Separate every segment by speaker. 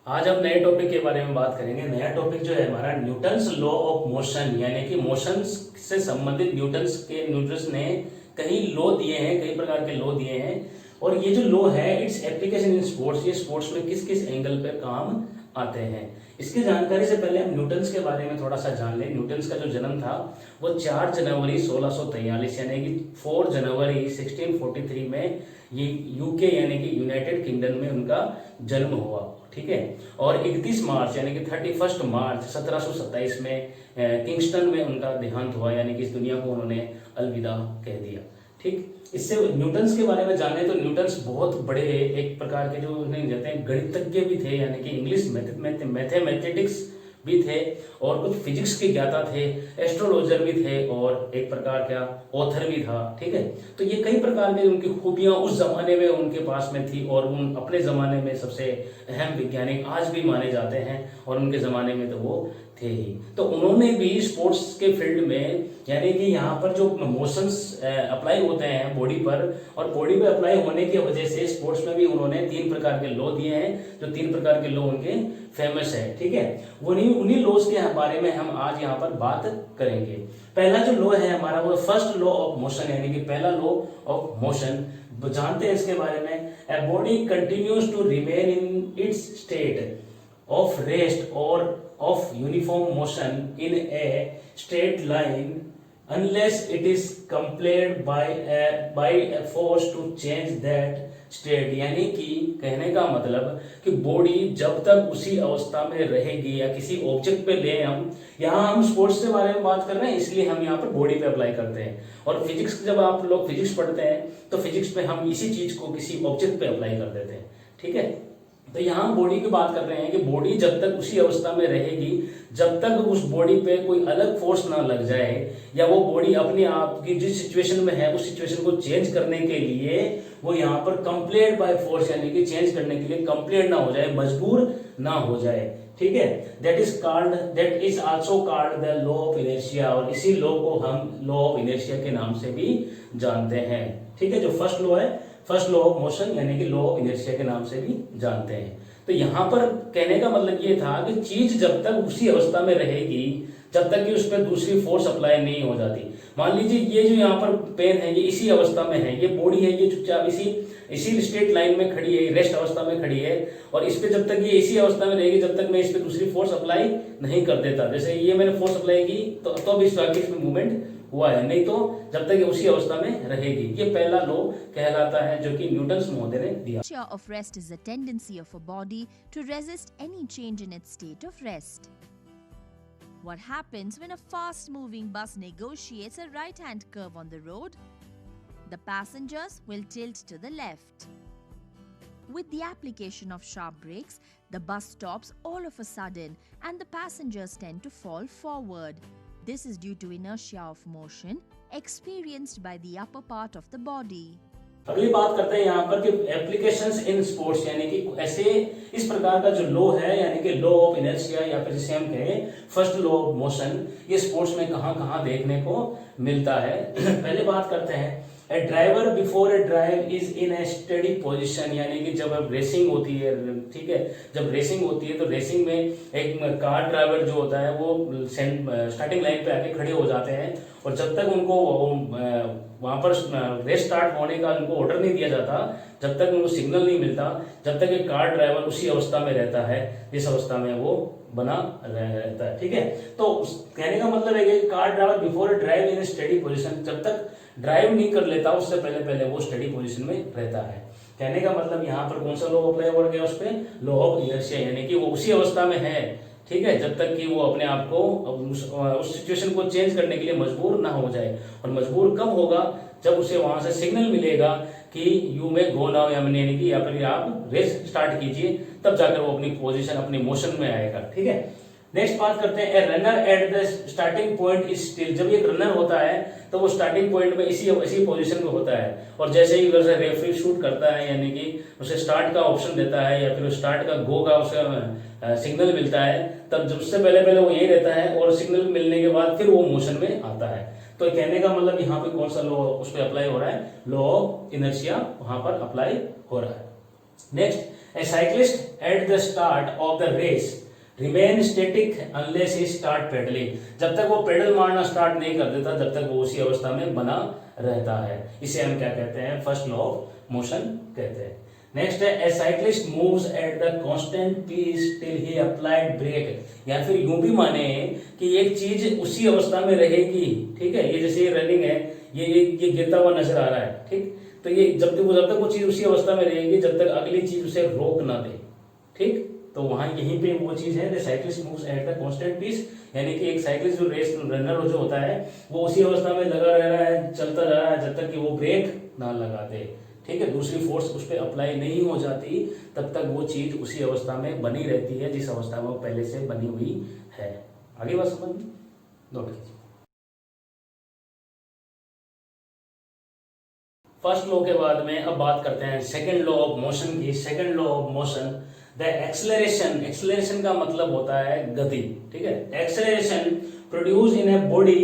Speaker 1: आज हम नए टॉपिक के बारे में बात करेंगे। नया टॉपिक जो है हमारा न्यूटन्स लॉ ऑफ मोशन, यानी कि मोशन से संबंधित न्यूटन्स ने कई लॉ दिए हैं, कई प्रकार के लॉ दिए हैं। और ये जो लॉ है इट्स एप्लीकेशन इन स्पोर्ट्स, ये स्पोर्ट्स में किस किस एंगल पे काम आते हैं। इसकी जानकारी से पहले हम न्यूटन्स के बारे में थोड़ा सा जान लें। न्यूटन्स का जो जन्म था वो 4 जनवरी 1643 यानी कि 4 जनवरी 1643 में ये यूके यानी कि यूनाइटेड किंगडम में उनका जन्म हुआ, ठीक है। और 31 मार्च यानी कि 31 मार्च 1727 में किंगस्टन में उनका देहांत हुआ, यानी कि इस दुनिया को उन्होंने अलविदा कह दिया, ठीक। इससे न्यूटन्स के बारे में जाने तो न्यूटन्स बहुत बड़े एक प्रकार के जो नहीं जाते हैं गणितज्ञ भी थे, यानी कि इंग्लिश मैथमेटिक्स भी थे और कुछ फिजिक्स के ज्ञाता थे, एस्ट्रोलॉजर भी थे और एक प्रकार का ऑथर भी था, ठीक है। तो ये कई प्रकार की उनकी खूबियां उस जमाने में उनके पास में थी और उन अपने जमाने में सबसे अहम वैज्ञानिक आज भी माने जाते हैं और उनके जमाने में तो वो थे ही। तो उन्होंने भी स्पोर्ट्स के फील्ड में, यानी कि यहाँ पर जो मोशंस अप्लाई होते हैं बॉडी पर, और बॉडी पे अप्लाई होने की वजह से स्पोर्ट्स में भी उन्होंने 3 प्रकार के लॉ दिए हैं, जो 3 प्रकार के लॉ उनके फेमस है, ठीक है। उन्हीं लॉज के बारे में हम आज यहाँ पर बात करेंगे। पहला जो लॉ है हमारा वो फर्स्ट लॉ ऑफ मोशन, यानी कि पहला लॉ ऑफ मोशन जानते हैं इसके बारे में। A body continues to remain in its state of rest or of uniform motion in a straight line unless it is compelled by a force to change that state। यानी कि कहने का मतलब कि बॉडी जब तक उसी अवस्था में रहेगी या किसी ऑब्जेक्ट पे ले हम, यहाँ हम स्पोर्ट्स के बारे में बात कर रहे हैं इसलिए हम यहाँ पर बॉडी पे अप्लाई करते हैं। और फिजिक्स, जब आप लोग फिजिक्स पढ़ते हैं तो फिजिक्स पे हम इसी चीज को किसी ऑब्जेक्ट पे अप्लाई कर देते हैं, ठीक है। तो यहाँ बॉडी की बात कर रहे हैं कि बॉडी जब तक उसी अवस्था में रहेगी, जब तक उस बॉडी पे कोई अलग फोर्स ना लग जाए या वो बॉडी अपने आप की जिस सिचुएशन में है उस सिचुएशन को चेंज करने के लिए वो यहाँ पर कंप्लेंट बाय फोर्स, यानी कि चेंज करने के लिए कंप्लेंट ना हो जाए, मजबूर ना हो जाए, ठीक है। That is also called the law of inertia, और इसी लॉ को हम लॉ ऑफ इनर्शिया के नाम से भी जानते हैं, ठीक है। जो फर्स्ट लॉ है, फर्स्ट लॉ ऑफ मोशन, यानी कि लॉ ऑफ इनर्शिया के नाम से भी जानते हैं। तो यहां पर कहने का मतलब ये था कि चीज जब तक उसी अवस्था में रहेगी जब तक कि उस पर दूसरी फोर्स अप्लाई नहीं हो जाती। मान लीजिए ये जो यहाँ पर पेन है ये इसी अवस्था में है, ये बॉडी है ये चुपचाप इसी स्ट्रेट लाइन में खड़ी है, रेस्ट अवस्था में खड़ी है, और इस पे जब तक ये इसी अवस्था में रहेगी जब तक मैं इस पे दूसरी फोर्स अप्लाई नहीं कर देता। जैसे ये मैंने फोर्स अप्लाई की तो अब इस मूवमेंट हुआ है, नहीं तो जब तक ये उसी अवस्था में रहेगी। ये पहला लॉ कहलाता है जो कि न्यूटन्स महोदय ने दिया।
Speaker 2: Nature of rest is the tendency of a body to resist any change in its state of rest. What happens when a fast-moving bus negotiates a right-hand curve on the road? The passengers will tilt to the left. With the application of sharp brakes, the bus stops all of a sudden and the passengers tend to fall forward. This is due to inertia of motion experienced by the upper part of the body.
Speaker 1: अगली बात करते हैं यहाँ पर कि applications in sports, यानी कि ऐसे इस प्रकार का जो लॉ है, यानी कि लॉ ऑफ इनर्शिया या फिर जिसे हम कहें फर्स्ट लॉ ऑफ मोशन, ये स्पोर्ट्स में कहाँ कहाँ देखने को मिलता है। पहले बात करते हैं a driver before a drive is in a steady position, यानी कि जब रेसिंग होती है, ठीक है, जब रेसिंग होती है तो रेसिंग में एक कार ड्राइवर जो होता है वो स्टार्टिंग लाइन पे आके खड़े हो जाते हैं और जब तक उनको वहां पर रेस स्टार्ट होने का उनको ऑर्डर नहीं दिया जाता, जब तक उनको सिग्नल नहीं मिलता, जब तक एक कार ड्राइवर उसी अवस्था में रहता है जिस अवस्था में वो बना रहता है, ठीक है। तो कहने का मतलब है कि car driver before drive in study position, जब तक ड्राइव नहीं कर लेता उससे पहले वो स्टडी पोजीशन में रहता है। कहने का मतलब यहाँ पर कौन सा लॉ अप्लाई हो गया उस पर, लॉ ऑफ इनर्शिया, यानी कि वो उसी अवस्था में है, ठीक है, जब तक कि वो अपने आप को उस सिचुएशन को चेंज करने के लिए मजबूर ना हो जाए। और मजबूर कब होगा, जब उसे वहां से सिग्नल मिलेगा कि यू में गो नाउ, यानी कि या फिर आप रेस स्टार्ट कीजिए, तब जाकर वो अपनी पोजीशन अपनी मोशन में आएगा, ठीक है। नेक्स्ट बात करते हैं a runner at the starting point is still, जब एक रनर होता है तो वो स्टार्टिंग पॉइंट में इसी पोजीशन में होता है, और जैसे ही उसे रेफरी शूट करता है, यानी कि उसे स्टार्ट का ऑप्शन देता है या फिर स्टार्ट का गो का उसे सिग्नल मिलता है, तब जब उससे पहले वो यही रहता है और सिग्नल मिलने के बाद फिर वो मोशन में आता है। तो कहने का मतलब यहाँ पे कौन सा लॉ उस पर अप्लाई हो रहा है, लॉ ऑफ इनर्शिया वहां पर अप्लाई हो रहा है। Next a cyclist at the start of the race remain static unless he start pedalling, जब तक वो पेडल मारना स्टार्ट नहीं कर देता जब तक वो उसी अवस्था में बना रहता है। इसे हम क्या कहते हैं, फर्स्ट लॉ ऑफ मोशन कहते हैं। नेक्स्ट है a cyclist moves at the constant pace till he applied brake, या फिर यूं भी माने कि एक चीज उसी अवस्था में रहेगी, ठीक है, ये जैसे रनिंग है, ये गिरता हुआ नजर आ रहा है, ठीक, तो ये जब तक वो चीज उसी अवस्था में रहेगी जब तक अगली चीज उसे रोक ना दे, ठीक, तो वहां यहीं पे वो चीज है, the cyclist moves at the constant pace, यानी कि एक साइक्लिस्ट जो रेस रनर जो होता है वो उसी अवस्था में लगा रह रहा है, चलता जा रहा है जब तक कि वो ब्रेक ना लगा दे, ठीक है, दूसरी फोर्स उस पर अप्लाई नहीं हो जाती तब तक वो चीज उसी अवस्था में बनी रहती है जिस अवस्था में वो पहले से बनी हुई है। आगे बात समझ में, नोट कीजिए। फर्स्ट लॉ के बाद में अब बात करते हैं सेकंड लॉ ऑफ मोशन की। Second law of motion, the acceleration, acceleration का मतलब होता है गति, ठीक है, acceleration produce in a body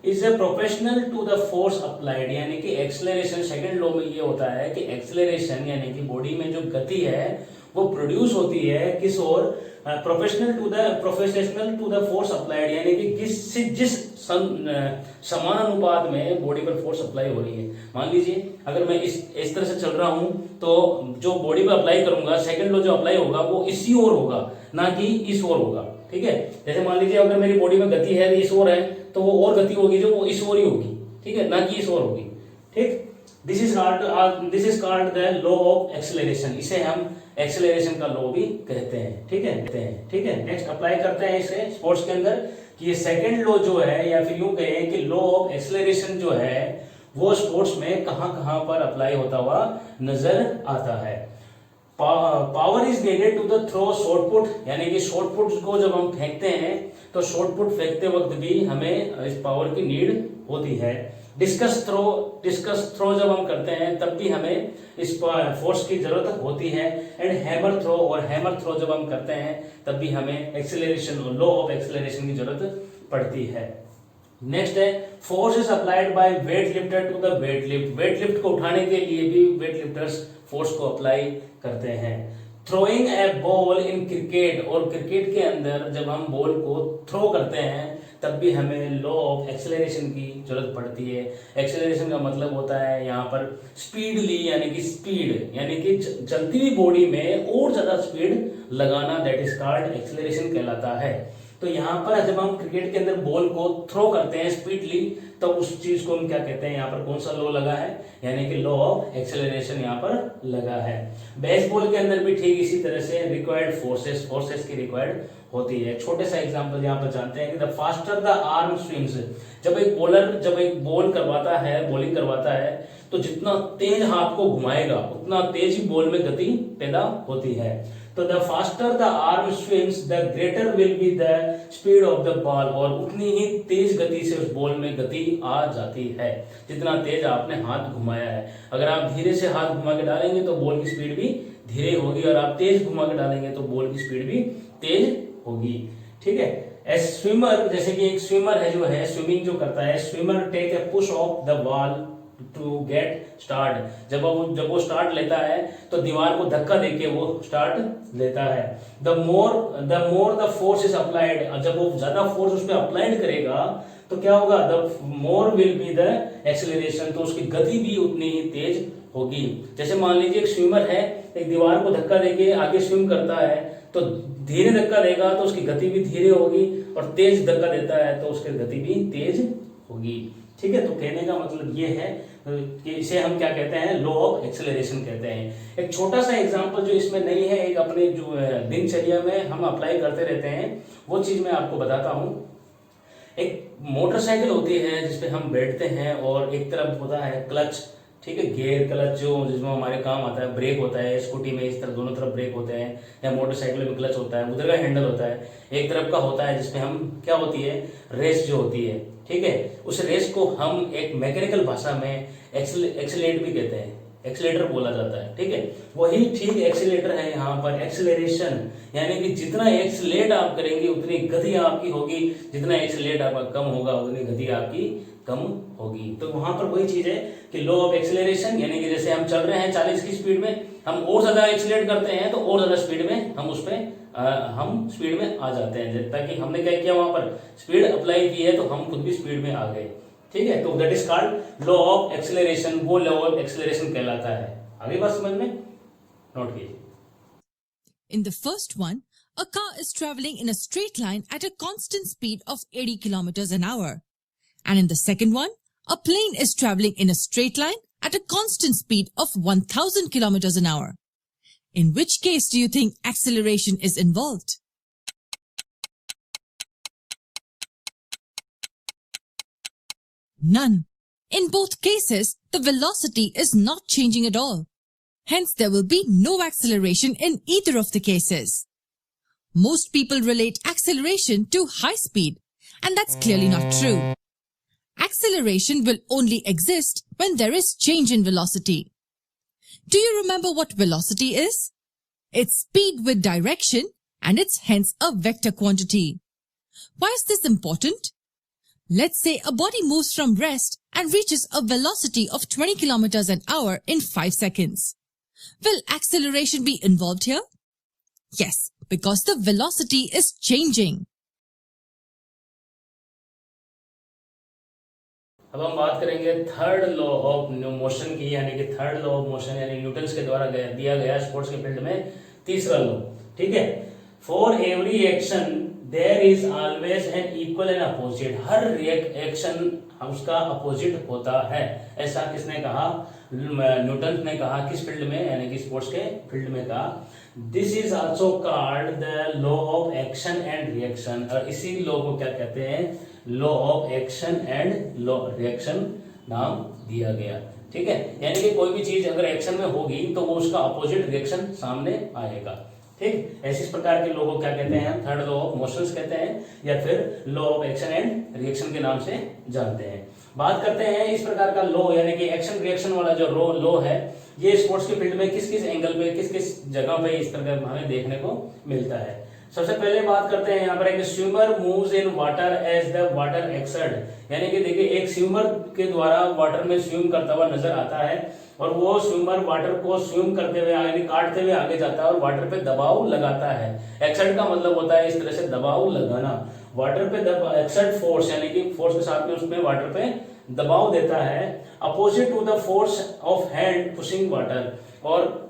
Speaker 1: is a proportional to the force applied, यानी कि एक्सेलरेशन सेकंड लॉ में ये होता है कि एक्सेलरेशन यानी कि बॉडी में जो गति है वो प्रोड्यूस होती है किस और, proportional to the force applied, यानी कि जिस समानुपात में बॉडी पर फोर्स अप्लाई हो रही है। मान लीजिए अगर मैं इस तरह से चल रहा हूं तो जो बॉडी पर अप्लाई करूंगा सेकंड लॉ जो अप्लाई होगा वो इसी ओर होगा ना कि इस ओर होगा, ठीक है, जैसे मान लीजिए अगर मेरी बॉडी में गति है इस ओर है तो वो और गति होगी जो वो इस ओर ही होगी, ठीक है, ना कि इस ओर होगी, ठीक। This is called the law of acceleration, इसे हम एक्सेलरेशन का लॉ भी कहते हैं, ठीक है। नेक्स्ट अप्लाई करते हैं इसे स्पोर्ट्स के अंदर कि ये सेकंड लॉ जो है, या फिर यूं कहें कि लॉ ऑफ एक्सेलरेशन जो है वो स्पोर्ट्स में कहां पर अप्लाई होता हुआ नजर आता है। Power is needed to the throw shot put, यानी कि शॉर्ट पुट को जब हम फेंकते हैं तो शॉर्ट पुट फेंकते वक्त भी हमें इस पावर की नीड होती है। डिस्कस थ्रो जब हम करते हैं तब भी हमें इस फोर्स की जरूरत होती है। एंड हैमर थ्रो जब हम करते हैं तब भी हमें एक्सेलरेशन और लॉ ऑफ एक्सेलरेशन की जरूरत पड़ती है। नेक्स्ट है force is applied by weight lifter to the weight lift, weight lift को उठाने के लिए भी वेट लिफ्टर्स फोर्स को अप्लाई करते हैं। Throwing a ball in cricket, और क्रिकेट के अंदर जब हम बॉल को थ्रो करते हैं तब भी हमें लॉ ऑफ एक्सेलरेशन की जरूरत पड़ती है। एक्सेलरेशन का मतलब होता है यहाँ पर स्पीडली, यानी कि चलती हुई बॉडी में और ज्यादा स्पीड लगाना, दैट इज कॉल्ड एक्सेलरेशन कहलाता है। तो यहाँ पर जब हम क्रिकेट के अंदर बॉल को थ्रो करते हैं स्पीडली तो उस चीज को हम क्या कहते हैं, यहाँ पर कौन सा लॉ लगा है, यानी कि लॉ ऑफ एक्सेलरेशन यहाँ पर लगा है। बेसबॉल के अंदर भी ठीक इसी तरह से रिक्वायर्ड फोर्सेस की रिक्वायर्ड होती है। छोटे सा एग्जांपल यहाँ पर जानते हैं कि the faster the arm swings, जब एक बॉलिंग करवाता है तो जितना तेज हाथ को घुमाएगा उतना तेज ही बॉल में गति पैदा होती है। तो the faster the arm swings the greater will be the speed of the ball, और उतनी ही तेज गति से उस बॉल में गति आ जाती है जितना तेज आपने हाथ घुमाया है। अगर आप धीरे से हाथ घुमा के डालेंगे तो बॉल की स्पीड भी धीरे होगी, और आप तेज घुमा के डालेंगे तो बॉल की स्पीड भी तेज होगी, ठीक है। ए स्विमर, जैसे कि एक स्विमर है जो है स्विमिंग जो करता है, swimmer take a push off the wall to get start, जब वो स्टार्ट लेता है तो दीवार को धक्का देके वो स्टार्ट लेता है। The more the force is applied, जब वो ज्यादा फोर्स उस पर अप्लाइड करेगा तो क्या होगा, the more will be the acceleration, तो उसकी गति भी उतनी ही तेज होगी। जैसे मान लीजिए एक स्विमर है, एक दीवार को धक्का देके आगे स्विम करता है तो धीरे धक्का देगा तो उसकी गति भी धीरे होगी, और तेज धक्का देता है तो उसकी गति भी तेज होगी, ठीक है। तो कहने का मतलब ये है कि इसे हम क्या कहते हैं, लॉ ऑफ एक्सेलरेशन कहते हैं। एक छोटा सा एग्जांपल जो इसमें नहीं है, एक अपने जो दिनचर्या में हम अप्लाई करते रहते हैं वो चीज मैं आपको बताता हूं। एक मोटरसाइकिल होती है जिसपे हम बैठते हैं और एक तरफ होता है क्लच, ठीक है, गियर क्लच जो जिसमें हमारे काम आता है, ब्रेक होता है, स्कूटी में इस तरह दोनों तरफ ब्रेक होते हैं, या मोटरसाइकिल में क्लच होता है, उधर का हैंडल होता है, एक तरफ का होता है जिसमें हम क्या होती है, रेस जो होती है, ठीक है। उस रेस को हम एक मैकेनिकल भाषा में एक्सीलरेट भी कहते हैं, एक्सीलरेटर बोला जाता है, ठीक है। वही ठीक एक्सीलरेटर है यहाँ पर एक्सेलरेशन, यानी कि जितना एक्सीलरेट आप करेंगे उतनी गति आपकी होगी, जितना एक्सीलरेट आपका कम होगा उतनी गति आपकी कम होगी। तो वहां पर वही चीज है कि लॉ ऑफ एक्सेलरेशन, यानी कि जैसे हम चल रहे हैं 40 की स्पीड में, हम और ज्यादा एक्सीलरेट करते हैं तो और ज्यादा स्पीड में हम स्पीड में आ जाते हैं, ताकि हमने क्या किया वहां पर स्पीड अप्लाई की है तो हम खुद भी स्पीड में आ गए। ठीक है, तो that is called law of acceleration, वो लॉ ऑफ एक्सेलरेशन कहलाता है। आगे बात समझ में, नोट कीजिए।
Speaker 3: In the first one, a car is traveling in a straight line at a constant speed of 80 kilometers an hour. And in the second one, a plane is traveling in a straight line at a constant speed of 1000 kilometers an hour. In which case do you think acceleration is involved? None. In both cases, the velocity is not changing at all. Hence, there will be no acceleration in either of the cases. Most people relate acceleration to high speed, and that's clearly not true. Acceleration will only exist when there is change in velocity. Do you remember what velocity is? It's speed with direction, and it's hence a vector quantity. Why is this important? Let's say a body moves from rest and reaches a velocity of 20 kilometers an hour in 5 seconds. Will acceleration be involved here? Yes, because the velocity is changing.
Speaker 1: अब हम बात करेंगे third law of motion की, यानी कि third law of motion यानी Newton's के द्वारा दिया गया स्पोर्ट्स के फील्ड में तीसरा लॉ। ठीक है, for every action there is always an equal and opposite, हर एक्शन उसका अपोजिट होता है। ऐसा किसने कहा? न्यूटन ने कहा। किस फील्ड में? यानी कि स्पोर्ट्स के फील्ड में कहा। This is also called the law of action and reaction, और इसी लॉ को क्या कहते हैं? Law of action and law reaction नाम दिया गया। ठीक है, यानी कि कोई भी चीज अगर एक्शन में होगी तो वो उसका अपोजिट रिएक्शन सामने आएगा। ठीक, ऐसे इस प्रकार के लॉ को क्या कहते हैं? थर्ड लॉ ऑफ मोशंस कहते हैं, या फिर law of action and reaction के नाम से जानते हैं। बात करते हैं इस प्रकार का लॉ, यानी कि एक्शन रिएक्शन वाला जो लॉ है, ये स्पोर्ट्स के फील्ड में किस किस एंगल पे, किस किस जगह पे इस तरह हमें देखने को मिलता है। सबसे पहले बात करते हैं यहाँ पर एक swimmer moves in water as the water exert, यानी कि देखिए एक स्विमर के द्वारा वाटर में स्विम करता हुआ नजर आता है, और वो स्विमर वाटर को स्विम करते हुए यानी काटते हुए आगे जाता है और वाटर पे दबाव लगाता है। एक्सर्ट का मतलब होता है इस तरह से दबाव लगाना। वाटर पे एक्सर्ट फोर्स, यानी कि फोर्स के साथ में उसमें वाटर पे दबाव देता है, opposite to the force of hand pushing water, और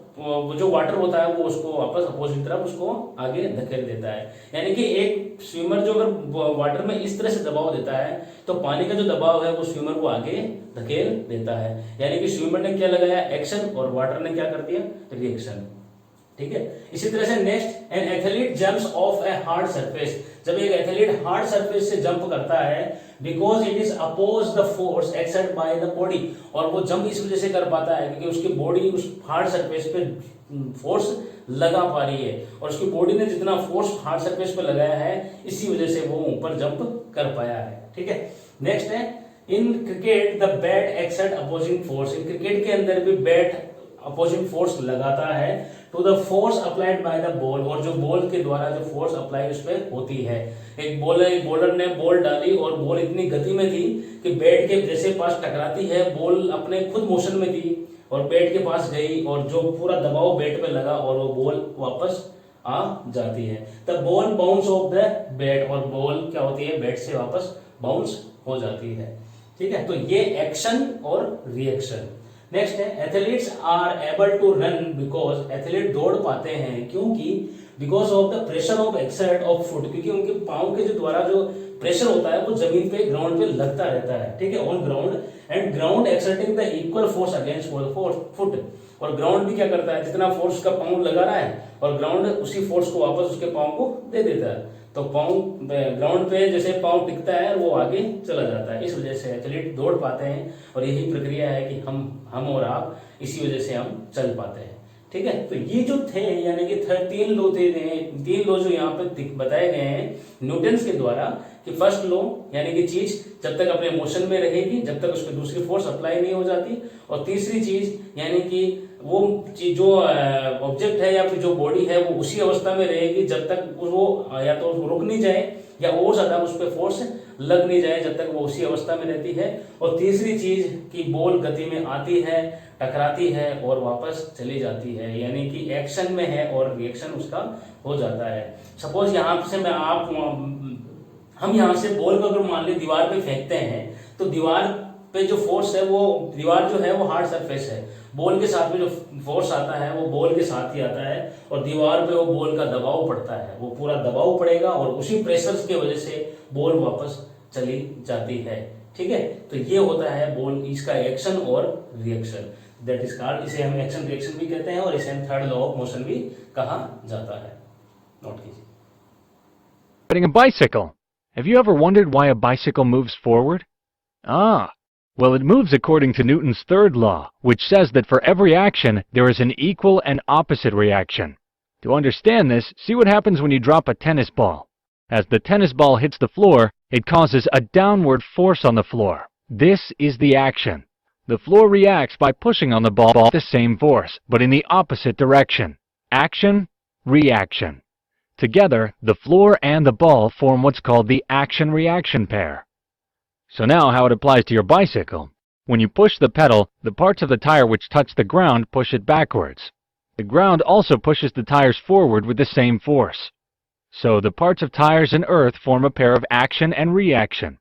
Speaker 1: जो वाटर होता है वो उसको वापस अपोजिट तरफ उसको आगे धकेल देता है। यानी कि एक स्विमर जो अगर वाटर में इस तरह से दबाव देता है तो पानी का जो दबाव है वो स्विमर को आगे धकेल देता है। यानी कि स्विमर ने क्या लगाया? एक्शन, और वाटर ने क्या कर दिया? रिएक्शन। ठीक है, इसी तरह से next, an athlete jumps off a hard surface, जब एक एथलीट हार्ड सरफेस से जंप करता है because it is oppose the force exert by the body, और वो जंप इस वजह से कर पाता है क्योंकि उसकी बॉडी उस हार्ड सरफेस पे फोर्स लगा पा रही है, और उसकी बॉडी ने जितना फोर्स हार्ड सरफेस पे लगाया है इसी वजह से वो ऊपर जंप कर पाया है। ठीक है, नेक्स्ट है in cricket the bat exert opposing force, in cricket के अंदर भी बैट अपोजिंग फोर्स लगाता है to the force applied by the ball, और जो बॉल के द्वारा जो फोर्स अप्लाई उस पर होती है। एक बॉलर ने बॉल डाली और बॉल इतनी गति में थी कि बैट के जैसे पास टकराती है, बॉल अपने खुद मोशन में थी और बैट के पास गई, और जो पूरा दबाव बैट पे लगा और वो बॉल वापस आ जाती है। The ball bounce off the bat, और बॉल क्या होती है? बैट से वापस बाउंस हो जाती है। ठीक है, तो ये एक्शन और रिएक्शन। नेक्स्ट है athletes are able to run because, athlete दौड़ पाते हैं क्योंकि because of the pressure of exert of foot, क्योंकि उनके पांव के जो द्वारा जो प्रेशर होता है वो जमीन पे ग्राउंड पे लगता रहता है। ठीक है, on ground, and ground exerting the equal force against foot, और ग्राउंड भी क्या करता है? जितना फोर्स का पांव लगा रहा है और ग्राउंड उसी फोर्स को वापस उसके पांव को दे देता है, तो पांव ग्राउंड पे जैसे पांव टिकता है वो आगे चला जाता है। इस वजह से एथलीट दौड़ पाते हैं, और यही प्रक्रिया है कि हम और आप इसी वजह से हम चल पाते हैं। ठीक है, तो ये जो थे यानी कि तीन लॉ जो यहाँ पे बताए गए हैं न्यूटन्स के द्वारा, कि फर्स्ट लॉ यानी कि चीज जब तक अपने मोशन में रहेगी जब तक उस पर दूसरी फोर्स अप्लाई नहीं हो जाती, और तीसरी चीज यानी कि वो चीज जो ऑब्जेक्ट है या फिर जो बॉडी है वो उसी अवस्था में रहेगी जब तक वो या तो रुक नहीं जाए या और ज्यादा उस पर फोर्स लग नहीं जाए जब तक वो उसी अवस्था में रहती है। और तीसरी चीज कि बॉल गति में आती है, टकराती है और वापस चली जाती है, यानी कि एक्शन में है और रिएक्शन उसका हो जाता है। सपोज यहाँ से हम यहाँ से बॉल को अगर मान ली दीवार पे फेंकते हैं तो दीवार पे जो फोर्स है वो, दीवार जो है वो हार्ड सरफेस है, बॉल के साथ में जो फोर्स आता है वो बॉल के साथ ही आता है और दीवार पे वो बॉल का दबाव पड़ता है, वो पूरा दबाव पड़ेगा और उसी प्रेशर की वजह से बॉल वापस चली जाती है। ठीक है, तो ये होता है बॉल, इसका एक्शन और रिएक्शन, दैट इज कॉल्ड, इसे हम एक्शन रिएक्शन भी कहते हैं और इसे हम थर्ड लॉ ऑफ मोशन भी कहा जाता है। नोट कीजिए।
Speaker 4: Riding a bicycle. Have you ever wondered why a bicycle moves forward? Ah, well, it moves according to Newton's third law, which says that for every action, there is an equal and opposite reaction. To understand this, see what happens when you drop a tennis ball. As the tennis ball hits the floor, it causes a downward force on the floor. This is the action. The floor reacts by pushing on the ball with the same force, but in the opposite direction. Action, reaction. Together, the floor and the ball form what's called the action-reaction pair. So now how it applies to your bicycle. When you push the pedal, the parts of the tire which touch the ground push it backwards. The ground also pushes the tires forward with the same force. So the parts of tires and earth form a pair of action and reaction.